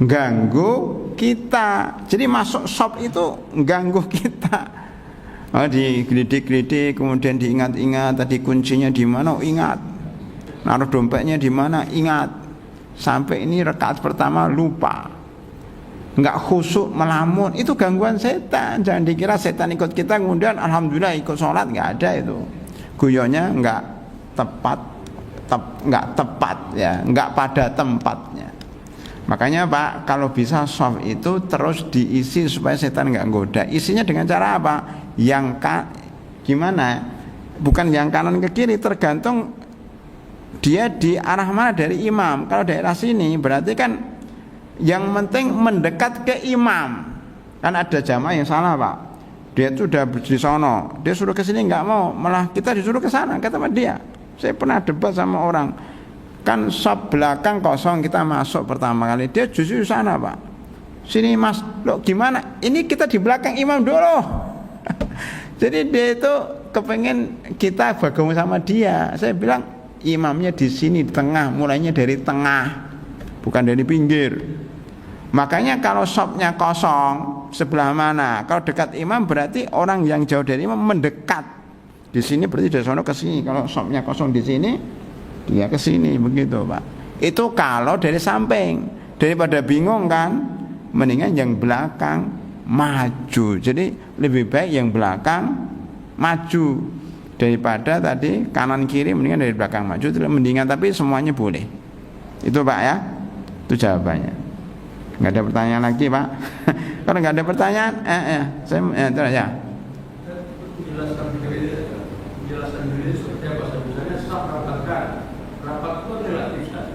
ganggu kita. Jadi masuk shop itu ganggu kita. Oh, digelidik-gelidik, kemudian diingat-ingat tadi kuncinya di mana, ingat. Naruh dompetnya di mana, ingat. Sampai ini rakaat pertama lupa. Enggak khusyuk, melamun, itu gangguan setan. Jangan dikira setan ikut kita kemudian alhamdulillah ikut sholat, enggak ada itu. Guyonnya enggak tepat ya, enggak pada tempatnya. Makanya Pak, kalau bisa soft itu terus diisi supaya setan enggak goda. Isinya dengan cara apa? Gimana? Bukan yang kanan ke kiri, tergantung dia di arah mana dari imam. Kalau daerah sini berarti kan yang penting mendekat ke imam. Kan ada jamaah yang salah, Pak. Dia itu udah di sono, dia suruh ke sini enggak mau, malah kita disuruh ke sana ke tempat dia. Saya pernah debat sama orang. Kan sop belakang kosong, kita masuk pertama kali, dia justru di sana, Pak. Sini Mas, loh gimana? Ini kita di belakang imam dulu. Jadi dia itu kepengen kita bergabung sama dia. Saya bilang imamnya di sini di tengah, mulainya dari tengah, bukan dari pinggir. Makanya kalau sopnya kosong sebelah mana? Kalau dekat imam berarti orang yang jauh dari imam mendekat. Di sini berarti dari sana ke sini. Kalau sopnya kosong di sini, dia ke sini, begitu, Pak. Itu kalau dari samping. Daripada bingung kan, mendingan yang belakang maju. Jadi lebih baik yang belakang maju daripada tadi kanan kiri, mendingan dari belakang maju. Itu mendingan, tapi semuanya boleh. Itu, Pak, ya. Itu jawabannya. Nggak ada pertanyaan lagi, Pak. Kalau nggak ada pertanyaan, saya terus ya. Penjelasan diri seperti apa? Misalnya sah rapat itu relatif, kan?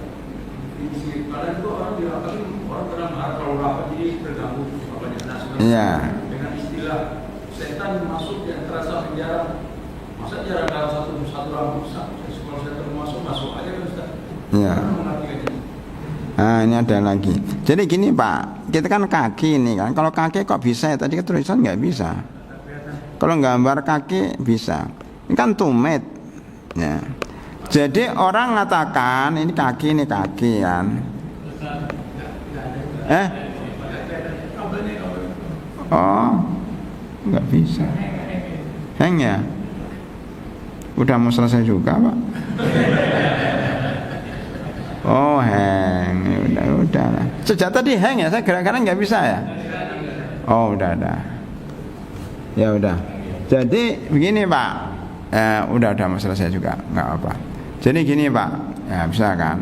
Kadang itu orang dirapatin, orang pernah marah kalau rapat ini terganggu banyak nasional. Iya. Dengan istilah setan masuk di antara sah penjara. Masa jarak dalam satu rambut sah? Kalau setan masuk aja kan, Ustaz. Iya. Nah, ini ada lagi. Jadi gini, Pak, kita kan kaki ini kan. Kalau kaki kok bisa ya? Tadi tulisan nggak bisa. Kalau gambar kaki bisa. Ini kan tumit. Ya. Jadi orang mengatakan ini kaki kan. Oh, nggak bisa. Hang ya. Udah mau selesai juga, Pak. Oh, hang, udah lah. Sejak tadi hang ya, saya gerak-gerak nggak bisa ya. Oh, udah. Ya udah. Jadi begini, Pak. Udah mau selesai juga, nggak apa. Jadi gini, Pak. Ya bisa kan.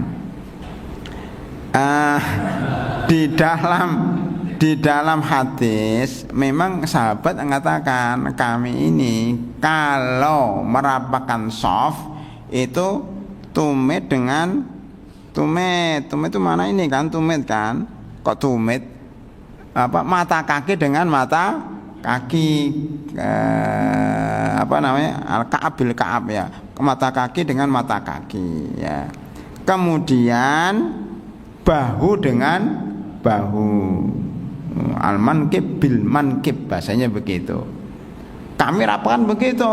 Di dalam hadis memang sahabat mengatakan kami ini kalau merapakan soft itu tumit dengan tumit itu mana ini kan, tumit kan, kok tumit apa, mata kaki dengan mata kaki, apa namanya, al-ka'ab bil ka'ab ya, mata kaki dengan mata kaki ya. Kemudian bahu dengan bahu, al-mankib bil mankib, bahasanya begitu. Kami rapatkan begitu.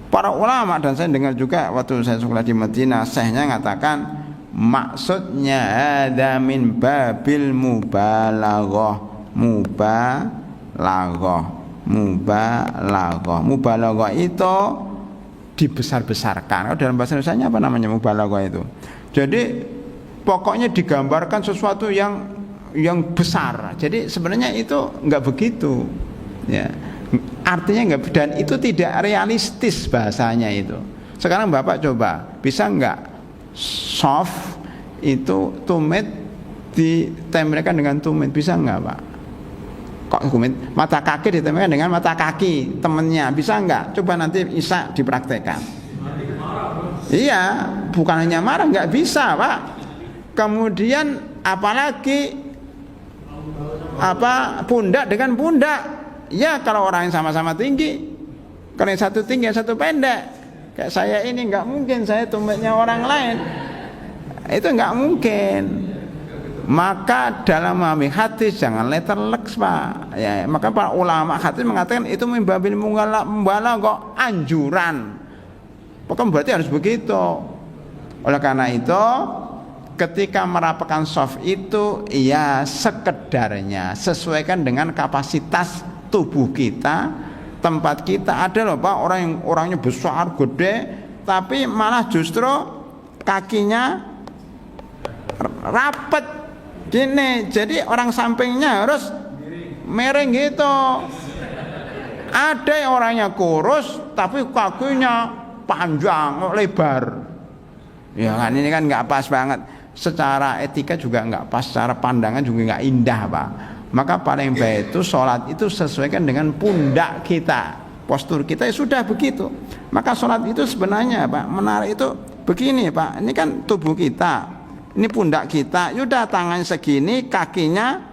Para ulama, dan saya dengar juga waktu saya sekolah di Madinah, syekhnya mengatakan maksudnya ada min babil mubalaghah. Mubalaghah itu dibesar-besarkan. Kalau dalam bahasa Indonesianya apa namanya mubalaghah itu? Jadi pokoknya digambarkan sesuatu yang besar. Jadi sebenarnya itu enggak begitu. Ya. artinya enggak, dan itu tidak realistis bahasanya itu. Sekarang Bapak coba, bisa enggak soft itu tumit ditempelkan dengan tumit, bisa enggak Pak? Kok tumit? Mata kaki ditempelkan dengan mata kaki temennya, bisa enggak? Coba nanti Isa dipraktekkan. Iya, bukan hanya marah, enggak bisa Pak. Kemudian apalagi pundak dengan pundak. Ya kalau orang yang sama-sama tinggi, kalau yang satu tinggi yang satu pendek, kayak saya ini nggak mungkin saya tumitnya orang lain, itu nggak mungkin. Maka dalam memahami hadis jangan letterlek Pak. Ya, maka para ulama hadis mengatakan itu mimbabil mubalaghah kok, anjuran. Bukan berarti harus begitu. Oleh karena itu ketika merapatkan soft itu ya sekedarnya, sesuaikan dengan kapasitas tubuh kita, tempat kita. Ada loh Pak orang yang orangnya besar gede tapi malah justru kakinya rapet gini, jadi orang sampingnya harus miring gitu. Ada yang orangnya kurus tapi kakinya panjang lebar, ya kan, ini kan nggak pas banget. Secara etika juga nggak pas, secara pandangan juga nggak indah Pak. Maka paling baik itu sholat itu sesuaikan dengan pundak kita, postur kita ya sudah begitu. Maka sholat itu sebenarnya Pak menarik itu begini Pak, ini kan tubuh kita, ini pundak kita, yaudah tangan segini, kakinya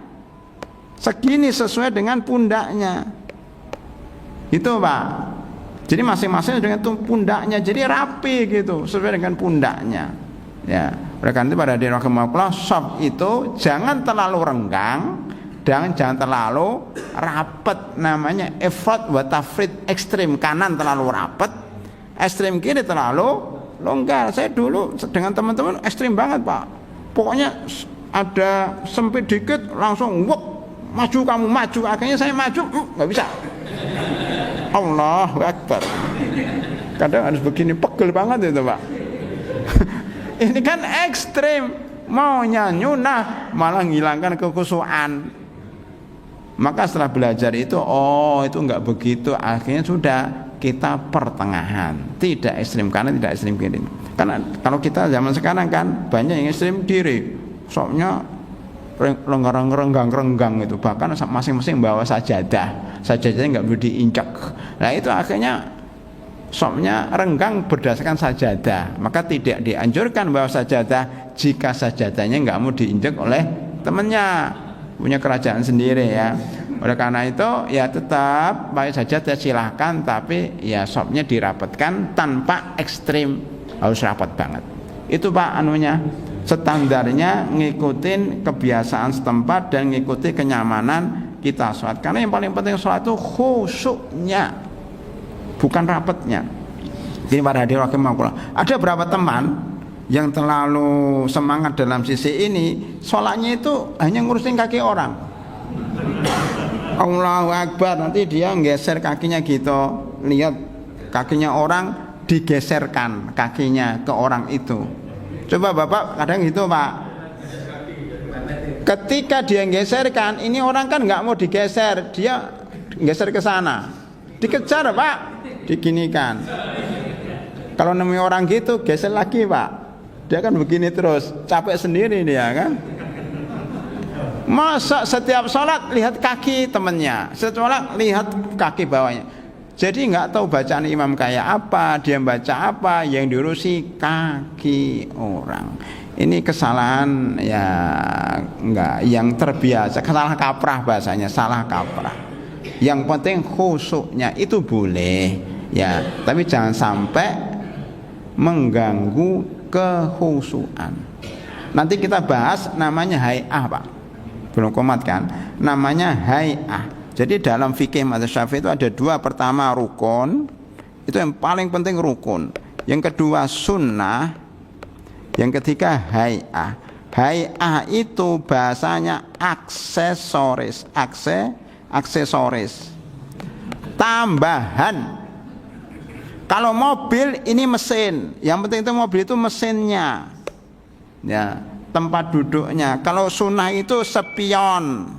segini sesuai dengan pundaknya, itu Pak. Jadi masing-masing dengan pundaknya, jadi rapi gitu sesuai dengan pundaknya. Ya, oleh karena itu pada dirahmatullah soft itu jangan terlalu renggang dan jangan terlalu rapat, namanya effort wa tafrid, ekstrim kanan terlalu rapat, ekstrim kiri terlalu longgar. Saya dulu dengan teman-teman ekstrim banget Pak, pokoknya ada sempit dikit langsung wuk, maju kamu maju, akhirnya saya maju nggak bisa. Allahu Akbar, kadang harus begini, pegel banget itu Pak. Ini kan ekstrim, maunya nyunah malah menghilangkan kekhusyuan. Maka setelah belajar itu, oh itu enggak begitu, akhirnya sudah kita pertengahan, tidak ekstrim kanan, tidak ekstrim kiri. Karena kalau kita zaman sekarang kan banyak yang ekstrim kiri, soknya renggang itu, bahkan masing-masing bawa sajadahnya nggak boleh diinjak. Nah itu akhirnya sopnya renggang berdasarkan sajadah. Maka tidak dianjurkan bawa sajadah jika sajadahnya nggak mau diinjak oleh temannya, punya kerajaan sendiri ya. Oleh karena itu ya tetap pakai sajadah silahkan, tapi ya sopnya dirapatkan tanpa ekstrim, harus rapat banget. Itu Pak anunya, standarnya ngikutin kebiasaan setempat dan ngikuti kenyamanan kita sholat. Karena yang paling penting sholat itu khusyuknya, bukan rapatnya. Jadi para hadirin rahimakumullah, ada berapa teman yang terlalu semangat dalam sisi ini, sholatnya itu hanya ngurusin kaki orang. Allahu Akbar, nanti dia nggeser kakinya gitu, lihat kakinya orang digeserkan kakinya ke orang itu. Coba Bapak kadang gitu Pak, ketika dia geserkan, ini orang kan nggak mau digeser, dia geser ke sana, dikejar Pak, diginikan. Kalau nemu orang gitu geser lagi Pak, dia kan begini terus, capek sendiri dia kan. Masa setiap sholat lihat kaki temennya, setiap sholat lihat kaki bawahnya. Jadi nggak tahu bacaan imam kayak apa, dia baca apa, yang diurusi kaki orang. Ini kesalahan ya enggak, yang terbiasa, salah kaprah bahasanya, salah kaprah. Yang penting khusyuknya itu boleh ya, tapi jangan sampai mengganggu kekhusyuan. Nanti kita bahas namanya hai'ah Pak, belum komat kan, namanya hai'ah. Jadi dalam fikih mazhab Syafi'i itu ada dua, pertama rukun, itu yang paling penting rukun, yang kedua sunnah, yang ketiga hai'ah. Hai'ah itu bahasanya aksesoris, aksesoris, tambahan. Kalau mobil ini mesin, yang penting itu mobil itu mesinnya, ya, tempat duduknya. Kalau sunnah itu spion,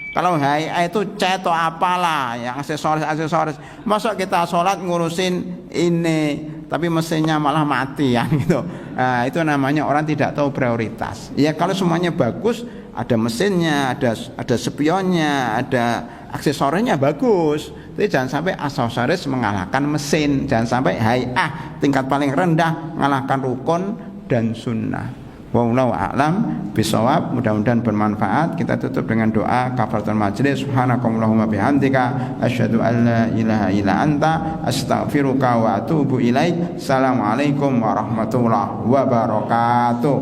Kalau hay'a itu cat atau apalah yang aksesoris. Masa kita sholat ngurusin ini tapi mesinnya malah mati ya gitu. Nah, itu namanya orang tidak tahu prioritas. Ya kalau semuanya bagus, ada mesinnya, ada spionnya, ada aksesorisnya bagus. Tapi jangan sampai aksesoris mengalahkan mesin, jangan sampai hay'ah tingkat paling rendah mengalahkan rukun dan sunnah. Wallahu a'lam bishawab. Mudah-mudahan bermanfaat. Kita tutup dengan doa kafaratul majlis. Subhanakallahumma bihamdika asyhadu an la ilaha illa anta astaghfiruka wa atubu ilaik. Assalamualaikum warahmatullahi wabarakatuh.